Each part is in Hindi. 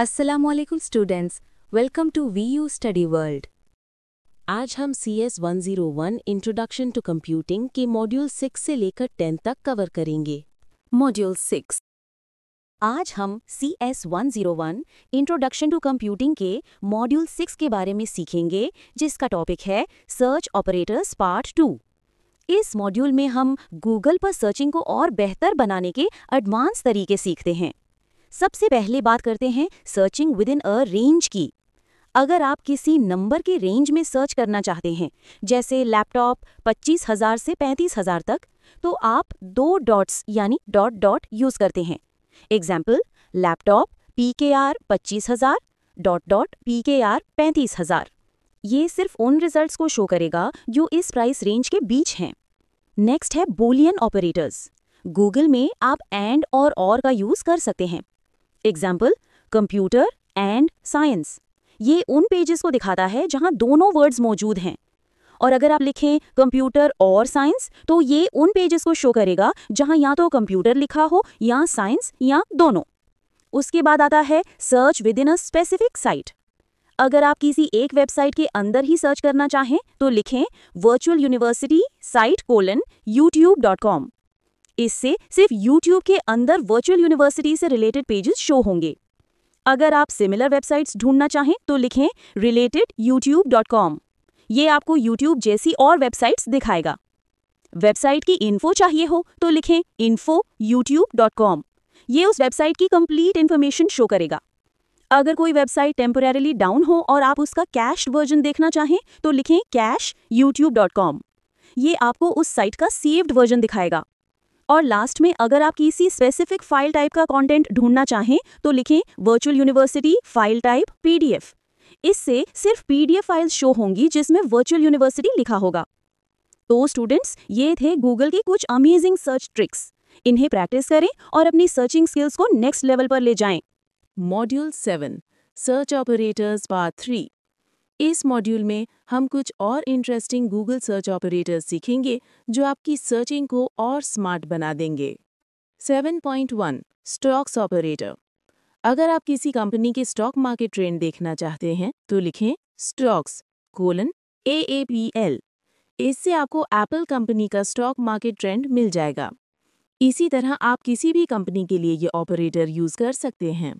अस्सलामुअलैकुम students, welcome to VU study world. आज हम CS 101 इंट्रोडक्शन टू कंप्यूटिंग के मॉड्यूल 6 से लेकर 10 तक कवर करेंगे। मॉड्यूल 6। आज हम CS 101 इंट्रोडक्शन टू कंप्यूटिंग के मॉड्यूल 6 के बारे में सीखेंगे, जिसका टॉपिक है सर्च ऑपरेटर्स पार्ट 2। इस मॉड्यूल में हम गूगल पर सर्चिंग को और बेहतर बनाने के एडवांस तरीके सीखते हैं। सबसे पहले बात करते हैं searching with in a range की। अगर आप किसी नंबर के रेंज में सर्च करना चाहते हैं, जैसे लैपटॉप 25,000 से 35,000 तक, तो आप दो डॉट्स यानी डॉट डॉट यूज करते हैं। Example, laptop PKR 25,000 dot dot PKR 35,000। ये सिर्फ उन रिजल्ट्स को शो करेगा जो इस प्राइस रेंज के बीच हैं। नेक्स्ट है बूलियन ऑपरेटर्स। गूगल में आप एंड और का यूज कर सकते हैं। Example, computer and science. ये उन पेजेस को दिखाता है जहां दोनों वर्ड्स मौजूद हैं। और अगर आप लिखें कंप्यूटर और साइंस, तो ये उन पेजेस को शो करेगा जहां या तो कंप्यूटर लिखा हो या साइंस या दोनों। उसके बाद आता है search with in a specific site. अगर आप किसी एक वेबसाइट के अंदर ही सर्च करना चाहें, तो लिखें वर्चुअल यूनिवर्सिटी साइट youtube.com। इससे सिर्फ YouTube के अंदर वर्चुअल यूनिवर्सिटी से रिलेटेड पेजेस शो होंगे। अगर आप सिमिलर वेबसाइट्स ढूंढना चाहें, तो लिखें relatedyoutube.com। ये आपको YouTube जैसी और वेबसाइट्स दिखाएगा। वेबसाइट की इन्फो चाहिए हो, तो लिखें info.youtube.com। ये उस वेबसाइट की कंप्लीट इन्फॉर्मेशन शो करेगा। अगर कोई वेबसाइट टेम्पोरेरीली डाउन हो और आप उसका कैश्ड वर्जन देखना चाहें, तो लिखें cache.youtube.com। ये आपको उस साइट का सेव्ड वर्जन दिखाएगा। और लास्ट में, अगर आप किसी स्पेसिफिक फाइल टाइप का कंटेंट ढूंढना चाहें, तो लिखें virtual university file type PDF। इससे सिर्फ PDF फाइल्स शो होंगी जिसमें वर्चुअल यूनिवर्सिटी लिखा होगा। तो स्टूडेंट्स, ये थे गूगल के कुछ अमेजिंग सर्च ट्रिक्स। इन्हें प्रैक्टिस करें और अपनी सर्चिंग स्किल्स को नेक्स्ट लेवल पर ले जाएं। Module 7 search operators part 3। इस मॉड्यूल में हम कुछ और इंटरेस्टिंग गूगल सर्च ऑपरेटर्स सीखेंगे जो आपकी सर्चिंग को और स्मार्ट बना देंगे। 7.1 स्टॉक्स ऑपरेटर। अगर आप किसी कंपनी के स्टॉक मार्केट ट्रेंड देखना चाहते हैं, तो लिखें स्टॉक्स AAPL। इससे आपको एप्पल कंपनी का स्टॉक मार्केट ट्रेंड मिल जाएगा। इसी तरह आप किसी भी कंपनी के लिए ये ऑपरेटर यूज कर सकते हैं।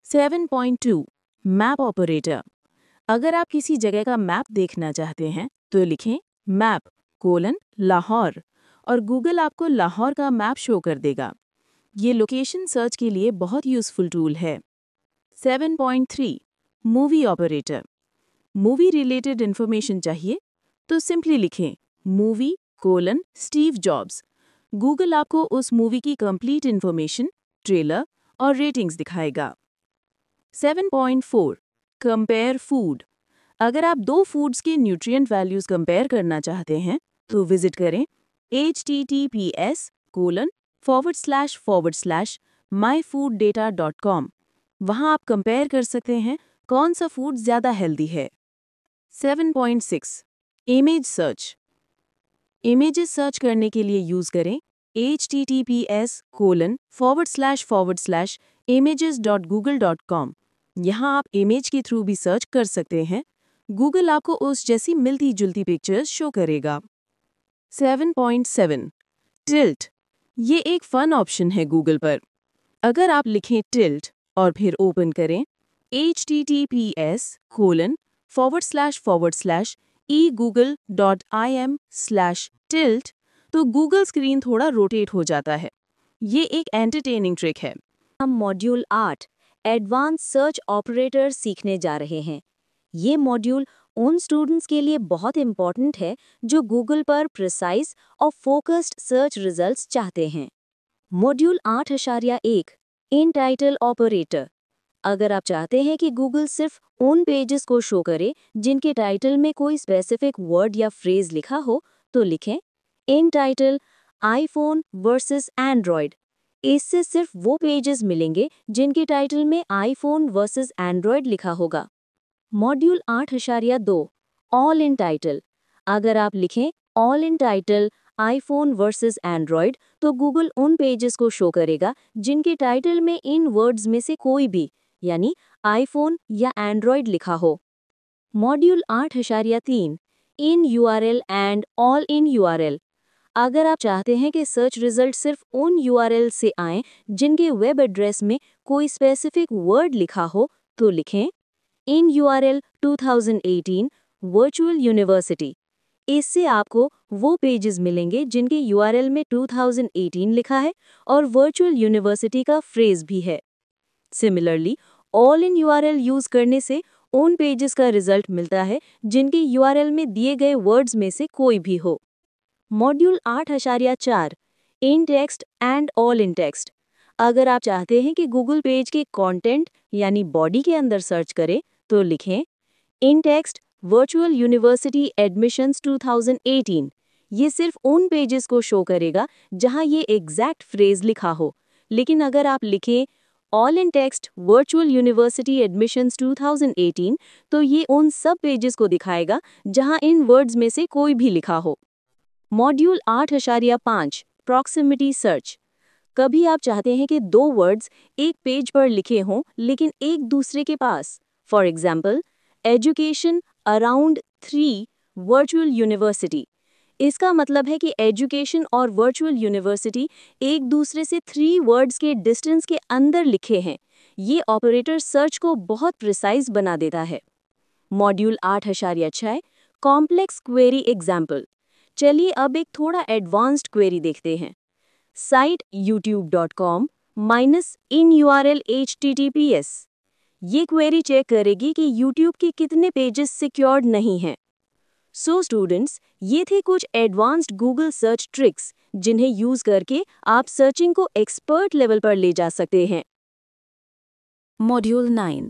7.2 मैप ऑपरेटर। अगर आप किसी जगह का मैप देखना चाहते हैं, तो लिखें मैप लाहौर और गूगल आपको लाहौर का मैप शो कर देगा। ये लोकेशन सर्च के लिए बहुत यूजफुल टूल है। 7.3 movie operator. Movie related information चाहिए, तो सिंपली लिखें मूवी स्टीव जॉब्स। गूगल आपको उस मूवी की कंप्लीट इन्फॉर्मेशन, ट्रेलर और रेटिंग्स दिखाएगा। 7.4 कंपेयर फूड। अगर आप दो फूड्स के न्यूट्रिएंट वैल्यूज कंपेयर करना चाहते हैं, तो विजिट करें https://myfooddata.com। वहां आप कंपेयर कर सकते हैं कौन सा फूड ज्यादा हेल्दी है। 7.6 इमेज सर्च। इमेजेस सर्च करने के लिए यूज करें https://images.google.com। यहाँ आप इमेज के थ्रू भी सर्च कर सकते हैं। गूगल आपको उस जैसी मिलती जुलती पिक्चर्स शो करेगा। 7.7 टिल्ट। ये एक फन ऑप्शन है गूगल पर। अगर आप लिखें टिल्ट और फिर ओपन करें https://egoogle.im/tilt, तो गूगल स्क्रीन थोड़ा रोटेट हो जाता है। ये एक एंटरटेनिंग ट्रिक है। हम मॉड्यूल 8 एडवांस सर्च ऑपरेटर सीखने जा रहे हैं। ये मॉड्यूल उन स्टूडेंट्स के लिए बहुत इम्पॉर्टेंट है जो गूगल पर प्रिसाइज और फोकस्ड सर्च रिजल्ट्स चाहते हैं। मॉड्यूल 8.1 इन टाइटल ऑपरेटर। अगर आप चाहते हैं कि गूगल सिर्फ उन पेजेस को शो करे जिनके टाइटल में कोई स्पेसिफिक वर्ड या फ्रेज लिखा हो, तो लिखें इन टाइटल आईफोन वर्सेस एंड्रॉयड। इससे सिर्फ वो पेजेस मिलेंगे जिनके टाइटल में आईफोन वर्सेस एंड्रॉयड लिखा होगा। Module 8.2 all in title. अगर आप लिखें all in title iPhone versus Android, तो गूगल उन पेजेस को शो करेगा जिनके टाइटल में इन वर्ड्स में से कोई भी यानी आईफोन या एंड्रॉयड लिखा हो। Module 8.3 in URL and all in URL. अगर आप चाहते हैं कि सर्च रिजल्ट सिर्फ उन यूआरएल से आएं जिनके वेब एड्रेस में कोई स्पेसिफिक वर्ड लिखा हो, तो लिखें इन यूआरएल 2018 वर्चुअल यूनिवर्सिटी। इससे आपको वो पेजेस मिलेंगे जिनके यूआरएल में 2018 लिखा है और वर्चुअल यूनिवर्सिटी का फ्रेज भी है। Similarly, all in URL use करने से उन पेजेस का रिजल्ट मिलता है जिनके यूआरएल में दिए गए वर्ड्स में से कोई भी हो। Module 8.4 in text and all in text. अगर आप चाहते हैं कि गूगल पेज के कंटेंट यानी बॉडी के अंदर सर्च करें, तो लिखें इन टेक्स्ट वर्चुअल यूनिवर्सिटी एडमिशंस 2018। ये सिर्फ उन पेजेस को शो करेगा जहां ये एग्जैक्ट फ्रेज लिखा हो। लेकिन अगर आप लिखें all in text virtual university admissions 2018, तो ये उन सब पेजेस को दिखाएगा जहां इन वर्ड्स में से कोई भी लिखा हो। Module 8.5 proximity search. कभी आप चाहते हैं कि दो वर्ड्स एक पेज पर लिखे हों लेकिन एक दूसरे के पास। For example, education around 3 virtual university. इसका मतलब है कि एजुकेशन और वर्चुअल यूनिवर्सिटी एक दूसरे से 3 वर्ड्स के डिस्टेंस के अंदर लिखे हैं। ये ऑपरेटर सर्च को बहुत प्रिसाइज बना देता है। Module 8.6 complex query example. चलिए अब एक थोड़ा एडवांस्ड क्वेरी देखते हैं। Site youtube.com -in URL https। ये क्वेरी चेक करेगी कि YouTube के कितने पेजेस सिक्योर्ड नहीं हैं। सो स्टूडेंट्स, ये थे कुछ एडवांस्ड गूगल सर्च ट्रिक्स जिन्हें यूज करके आप सर्चिंग को एक्सपर्ट लेवल पर ले जा सकते हैं। मॉड्यूल 9।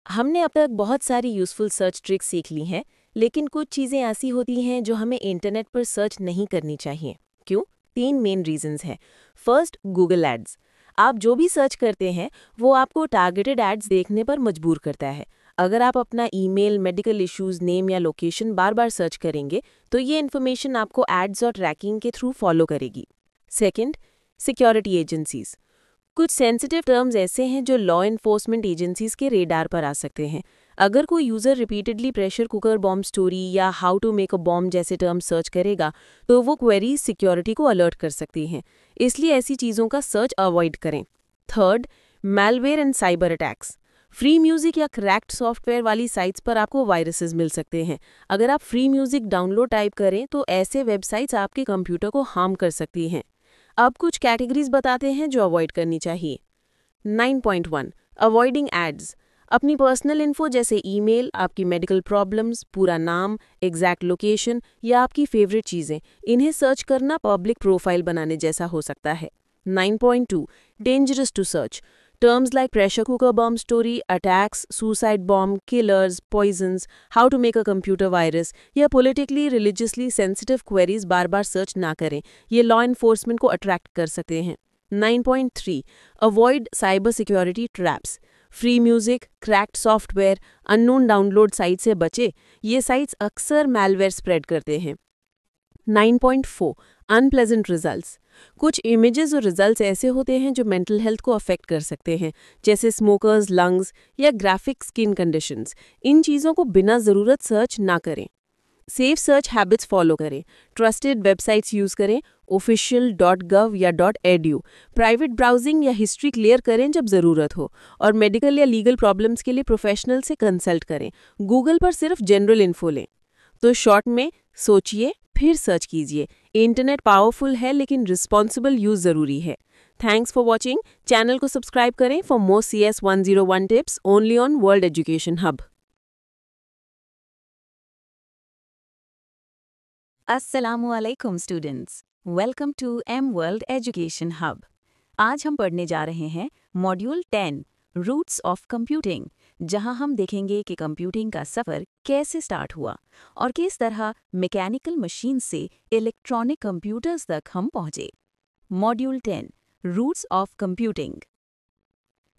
हमने अब तक बहुत सारी यूज़फुल सर्च ट्रिक्स सीख ली हैं, लेकिन कुछ चीज़ें ऐसी होती हैं जो हमें इंटरनेट पर सर्च नहीं करनी चाहिए। क्यों? 3 मेन रीजंस हैं। First, Google ads. आप जो भी सर्च करते हैं वो आपको टारगेटेड एड्स देखने पर मजबूर करता है। अगर आप अपना ईमेल, मेडिकल इश्यूज, नेम या लोकेशन बार बार सर्च करेंगे तो ये इन्फॉर्मेशन आपको एड्स और ट्रैकिंग के थ्रू फॉलो करेगी। Second, security agencies. कुछ सेंसिटिव टर्म्स ऐसे हैं जो लॉ इन्फोर्समेंट एजेंसीज के रेडार पर आ सकते हैं। अगर कोई user repeatedly pressure cooker bomb story या how to make a bomb जैसे टर्म सर्च करेगा तो वो क्वेरीज सिक्योरिटी को अलर्ट कर सकती हैं। इसलिए ऐसी चीज़ों का सर्च अवॉइड करें। Third, malware and cyber attacks. Free music या क्रैक्ड सॉफ्टवेयर वाली साइट्स पर आपको वायरसेस मिल सकते हैं। अगर आप फ्री म्यूजिक डाउनलोड टाइप करें तो ऐसे वेबसाइट्स आपके कंप्यूटर को हार्म कर सकती हैं। अब कुछ कैटेगरीज बताते हैं जो अवॉइड करनी चाहिए। 9.1 अवॉइडिंग एड्स। अपनी पर्सनल इन्फो जैसे ईमेल, आपकी मेडिकल प्रॉब्लम्स, पूरा नाम, एग्जैक्ट लोकेशन या आपकी फेवरेट चीज़ें, इन्हें सर्च करना पब्लिक प्रोफाइल बनाने जैसा हो सकता है। 9.2 dangerous to search. Terms like pressure cooker bomb story, attacks, suicide bomb, killers, poisons, how to make a computer virus या पॉलिटिकली रिलीजियसली सेंसिटिव क्वेरीज बार बार सर्च ना करें। ये लॉ इन्फोर्समेंट को अट्रैक्ट कर सकते हैं। 9.3 avoid cyber security traps. Free music, cracked software, unknown download site से बचे। ये साइट्स अक्सर मैलवेयर स्प्रेड करते हैं। 9.4 अनप्लेजेंट रिजल्ट्स। कुछ इमेजेस और रिजल्ट्स ऐसे होते हैं जो मेंटल हेल्थ को अफेक्ट कर सकते हैं, जैसे स्मोकर्स, लंग्स या ग्राफिक स्किन कंडीशंस। इन चीज़ों को बिना ज़रूरत सर्च ना करें। सेफ सर्च हैबिट्स फॉलो करें। ट्रस्टेड वेबसाइट्स यूज़ करें, official.gov या .edu। प्राइवेट ब्राउजिंग या हिस्ट्री क्लियर करें जब ज़रूरत हो, और मेडिकल या लीगल प्रॉब्लम्स के लिए प्रोफेशनल से कंसल्ट करें। गूगल पर सिर्फ जनरल इन्फो लें। तो शॉर्ट में, सोचिए फिर सर्च कीजिए। इंटरनेट पावरफुल है लेकिन रिस्पॉन्सिबल यूज़ ज़रूरी है। Thanks for watching. चैनल को सब्सक्राइब करें for more CS 101 tips only on world education hub. अस्सलामुअलैकुम students, welcome to M world education hub. आज हम पढ़ने जा रहे हैं मॉड्यूल 10 रूट्स ऑफ कंप्यूटिंग, जहां हम देखेंगे कि कंप्यूटिंग का सफ़र कैसे स्टार्ट हुआ और किस तरह मैकेनिकल मशीन से इलेक्ट्रॉनिक कंप्यूटर्स तक हम पहुंचे। Module 10 roots of computing.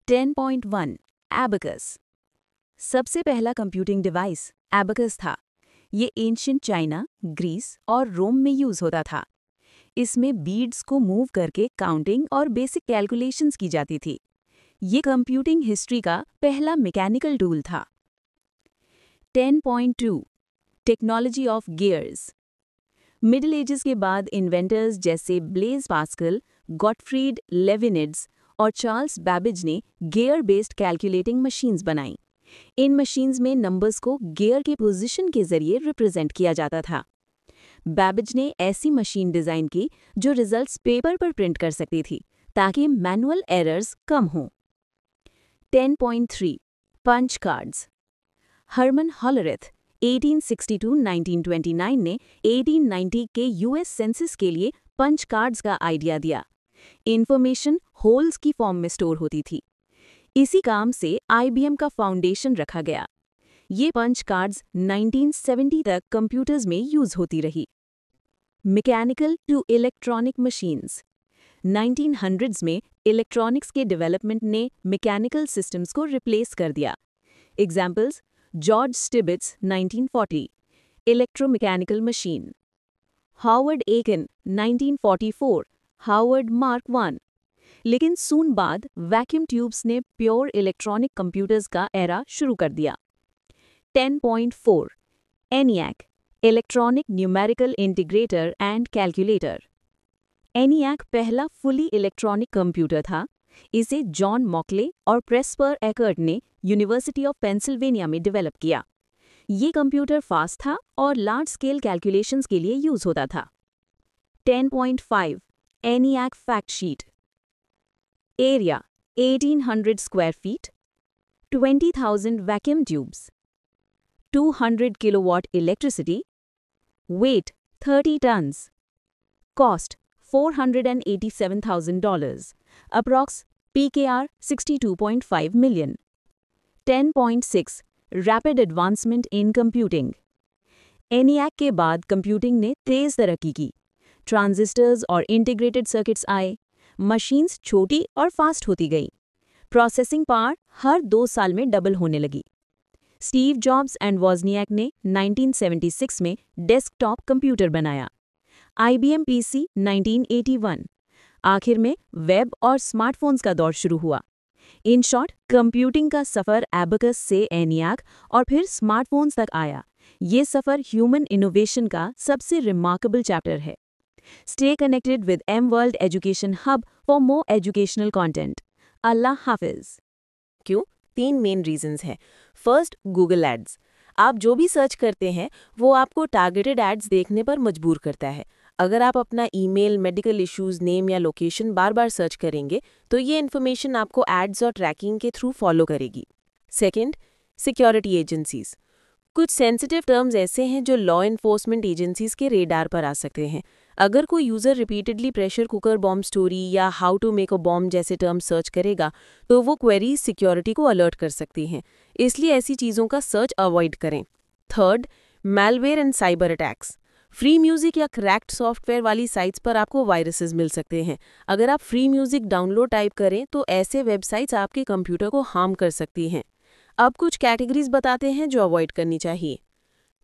10.1 abacus. सबसे पहला कंप्यूटिंग डिवाइस एबेकस था। ये एंशिएंट चाइना, ग्रीस और रोम में यूज होता था। इसमें बीड्स को मूव करके काउंटिंग और बेसिक कैलकुलेशंस की जाती थी। ये कंप्यूटिंग हिस्ट्री का पहला मैकेनिकल टूल था। 10.2 technology of gears. Middle ages के बाद इन्वेंटर्स जैसे ब्लेज पास्कल, गॉटफ्रीड लेविनिड्स और चार्ल्स बैबेज ने गियर बेस्ड कैलकुलेटिंग मशीन्स बनाई। इन मशीन्स में नंबर्स को गियर के पोजीशन के जरिए रिप्रेजेंट किया जाता था। बैबेज ने ऐसी मशीन डिजाइन की जो रिजल्ट्स पेपर पर प्रिंट कर सकती थी ताकि मैनुअल एरर्स कम हों। 10.3 पंच कार्ड्स। हरमन हॉलरेथ 1862-1929 ने 1890 के यूएस सेंसस के लिए पंच कार्ड्स का आइडिया दिया। इंफॉर्मेशन होल्स की फॉर्म में स्टोर होती थी। इसी काम से आईबीएम का फाउंडेशन रखा गया। ये पंच कार्ड्स 1970 तक कंप्यूटर्स में यूज होती रही। Mechanical to electronic machines. 1900s में इलेक्ट्रॉनिक्स के डेवलपमेंट ने मैकेनिकल सिस्टम्स को रिप्लेस कर दिया। Examples: George Stibitz 1940 electromechanical machine, Harvard Aiken 1944 Harvard Mark 1। लेकिन सून बाद वैक्यूम ट्यूब्स ने प्योर इलेक्ट्रॉनिक कंप्यूटर्स का एरा शुरू कर दिया। 10.4 ENIAC electronic numerical integrator and calculator. ENIAC पहला फुली इलेक्ट्रॉनिक कंप्यूटर था। इसे जॉन मॉकले और प्रेस्पर एकर्ट ने यूनिवर्सिटी ऑफ पेंसिल्वेनिया में डेवलप किया। ये कंप्यूटर फास्ट था और लार्ज स्केल कैलकुलेशंस के लिए यूज होता था। 10.5 ENIAC fact sheet. Area 1800 square feet, 20,000 vacuum tubes, 200 kilowatt electricity, weight 30 tons, cost $487,000, approx PKR 62.5 million। 10.6 rapid advancement in computing. ENIAC के बाद कंप्यूटिंग ने तेज तरक्की की। ट्रांजिस्टर्स और इंटीग्रेटेड सर्किट्स आए, मशीन्स छोटी और फास्ट होती गई, प्रोसेसिंग पावर हर 2 साल में डबल होने लगी। स्टीव जॉब्स एंड वॉज़नियाक ने 1976 में डेस्कटॉप कंप्यूटर बनाया। IBM PC 1981। आखिर में वेब और स्मार्टफोन्स का दौर शुरू हुआ। इन शॉर्ट, कंप्यूटिंग का सफ़र एबेकस से ENIAC और फिर स्मार्टफोन्स तक आया। ये सफ़र ह्यूमन इनोवेशन का सबसे रिमार्केबल चैप्टर है। Stay connected with M-World Education Hub for more educational content. अल्लाह हाफिज़। क्यों? 3 मेन रीजंस हैं। First, Google ads. आप जो भी सर्च करते हैं वो आपको टारगेटेड एड्स देखने पर मजबूर करता है। अगर आप अपना ईमेल, मेडिकल इश्यूज, नेम या लोकेशन बार बार सर्च करेंगे तो ये इन्फॉर्मेशन आपको एड्स और ट्रैकिंग के थ्रू फॉलो करेगी। Second, security agencies. कुछ सेंसिटिव टर्म्स ऐसे हैं जो लॉ एनफोर्समेंट एजेंसीज के रेडार पर आ सकते हैं। अगर कोई user repeatedly pressure cooker bomb story या how to make a bomb जैसे टर्म सर्च करेगा तो वो क्वेरीज सिक्योरिटी को अलर्ट कर सकती हैं। इसलिए ऐसी चीज़ों का सर्च अवॉइड करें। Third, malware and cyber attacks. Free music या क्रैक्ड सॉफ्टवेयर वाली साइट्स पर आपको वायरसेस मिल सकते हैं। अगर आप फ्री म्यूजिक डाउनलोड टाइप करें तो ऐसे वेबसाइट्स आपके कंप्यूटर को हार्म कर सकती हैं। अब कुछ कैटेगरीज बताते हैं जो अवॉइड करनी चाहिए।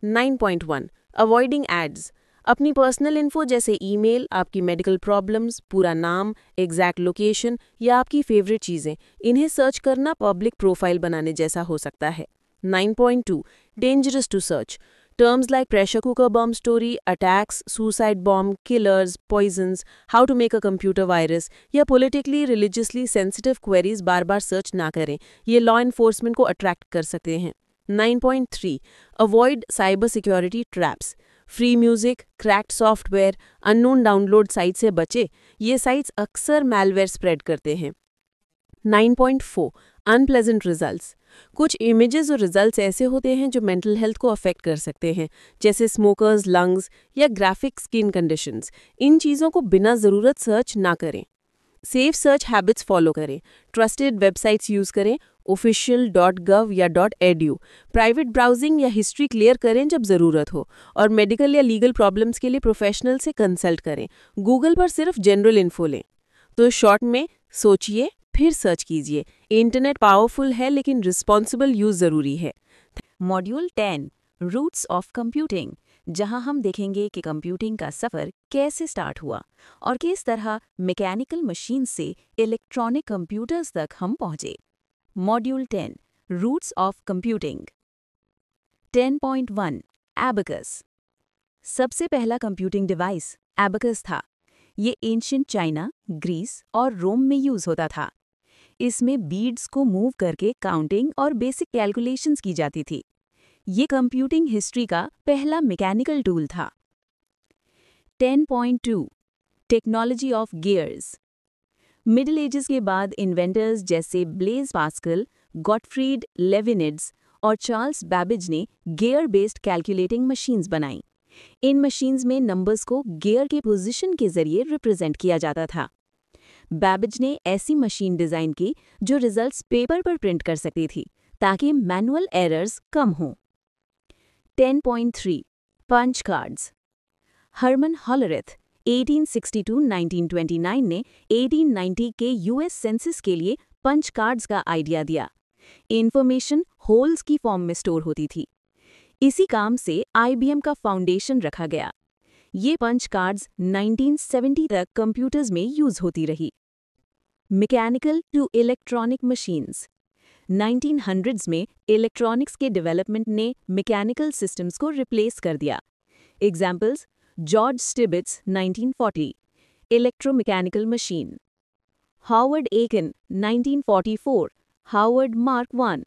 9.1 अवॉइडिंग एड्स। अपनी पर्सनल इन्फो जैसे ईमेल, आपकी मेडिकल प्रॉब्लम्स, पूरा नाम, एग्जैक्ट लोकेशन या आपकी फेवरेट चीज़ें, इन्हें सर्च करना पब्लिक प्रोफाइल बनाने जैसा हो सकता है। 9.2 dangerous to search. Terms like pressure cooker bomb story, attacks, suicide bomb, killers, poisons, how to make a computer virus या पॉलिटिकली रिलीजियसली सेंसिटिव क्वेरीज बार बार सर्च ना करें। ये लॉ एनफोर्समेंट को अट्रैक्ट कर सकते हैं। 9.3 avoid cyber security traps. Free music, cracked software, unknown download site से बचे। ये साइट्स अक्सर मैलवेयर स्प्रेड करते हैं। 9.4 अनप्लेजेंट रिजल्ट्स। कुछ इमेजेस और रिजल्ट्स ऐसे होते हैं जो मेंटल हेल्थ को अफेक्ट कर सकते हैं, जैसे स्मोकर्स लंग्स या ग्राफिक स्किन कंडीशंस। इन चीज़ों को बिना ज़रूरत सर्च ना करें। सेफ सर्च हैबिट्स फॉलो करें। ट्रस्टेड वेबसाइट्स यूज़ करें, official.gov या .edu। प्राइवेट ब्राउजिंग या हिस्ट्री क्लियर करें जब ज़रूरत हो, और मेडिकल या लीगल प्रॉब्लम्स के लिए प्रोफेशनल से कंसल्ट करें। गूगल पर सिर्फ जनरल इन्फो लें। तो शॉर्ट में, सोचिए फिर सर्च कीजिए। इंटरनेट पावरफुल है लेकिन रिस्पॉन्सिबल यूज़ ज़रूरी है। मॉड्यूल 10 रूट्स ऑफ कंप्यूटिंग जहां हम देखेंगे कि कंप्यूटिंग का सफ़र कैसे स्टार्ट हुआ और किस तरह मैकेनिकल मशीन से इलेक्ट्रॉनिक कंप्यूटर्स तक हम पहुंचे। Module 10 roots of computing. 10.1 abacus. सबसे पहला कंप्यूटिंग डिवाइस एबेकस था। ये एंशिएंट चाइना, ग्रीस और रोम में यूज़ होता था। इसमें बीड्स को मूव करके काउंटिंग और बेसिक कैलकुलेशंस की जाती थी। ये कंप्यूटिंग हिस्ट्री का पहला मैकेनिकल टूल था। 10.2 technology of gears. Middle ages के बाद इन्वेंटर्स जैसे ब्लेज पास्कल, गॉटफ्रीड लेविनिड्स और चार्ल्स बैबेज ने गियर बेस्ड कैलकुलेटिंग मशीन्स बनाईं। इन मशीन्स में नंबर्स को गियर के पोजीशन के जरिए रिप्रेजेंट किया जाता था। बैबेज ने ऐसी मशीन डिज़ाइन की जो रिजल्ट्स पेपर पर प्रिंट कर सकती थी ताकि मैनुअल एरर्स कम हों। 10.3 पंच कार्ड्स। हरमन हॉलरेथ 1862-1929 ने 1890 के यूएस सेंसस के लिए पंच कार्ड्स का आइडिया दिया। इंफॉर्मेशन होल्स की फॉर्म में स्टोर होती थी। इसी काम से आईबीएम का फाउंडेशन रखा गया। ये पंच कार्ड्स 1970 तक कंप्यूटर्स में यूज होती रही। Mechanical to electronic machines. 1900s में इलेक्ट्रॉनिक्स के डेवलपमेंट ने मैकेनिकल सिस्टम्स को रिप्लेस कर दिया। Examples George Stibitz 1940 electromechanical machine, Harvard Aiken 1944 Harvard Mark 1।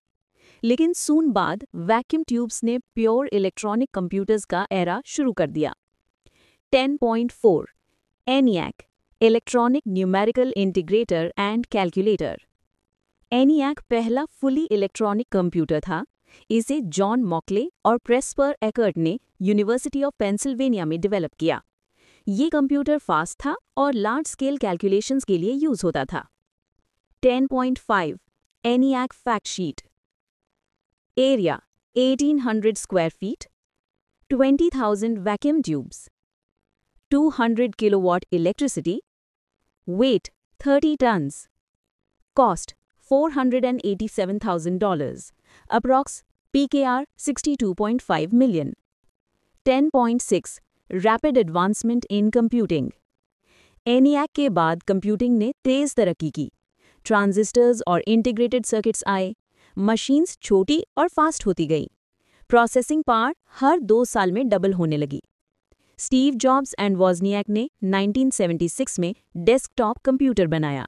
लेकिन सून बाद वैक्यूम ट्यूब्स ने प्योर इलेक्ट्रॉनिक कंप्यूटर्स का एरा शुरू कर दिया। 10.4 ENIAC electronic numerical integrator and calculator. ENIAC पहला फुली इलेक्ट्रॉनिक कंप्यूटर था। इसे जॉन मॉकले और प्रेस्पर एकर्ट ने यूनिवर्सिटी ऑफ पेंसिल्वेनिया में डेवलप किया। ये कंप्यूटर फास्ट था और लार्ज स्केल कैलकुलेशंस के लिए यूज होता था। 10.5 ENIAC fact sheet. Area 1800 square feet, 20,000 vacuum tubes, 200 kilowatt electricity, weight 30 tons, cost $487,000, approx PKR 62.5 million। 10.6 rapid advancement in computing. ENIAC के बाद कंप्यूटिंग ने तेज तरक्की की। ट्रांजिस्टर्स और इंटीग्रेटेड सर्किट्स आए, मशीन्स छोटी और फास्ट होती गई, प्रोसेसिंग पावर हर 2 साल में डबल होने लगी। स्टीव जॉब्स एंड वॉजनियाक ने 1976 में डेस्कटॉप कंप्यूटर बनाया।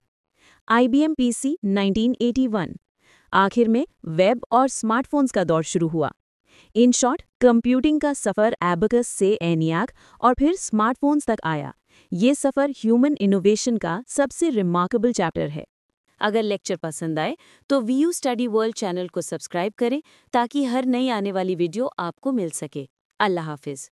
IBM PC 1981। आखिर में वेब और स्मार्टफोन्स का दौर शुरू हुआ। इन शॉर्ट, कंप्यूटिंग का सफ़र एबेकस से ENIAC और फिर स्मार्टफोन्स तक आया। ये सफ़र ह्यूमन इनोवेशन का सबसे रिमार्केबल चैप्टर है। अगर लेक्चर पसंद आए तो VU स्टडी वर्ल्ड चैनल को सब्सक्राइब करें ताकि हर नई आने वाली वीडियो आपको मिल सके। अल्लाह हाफिज़।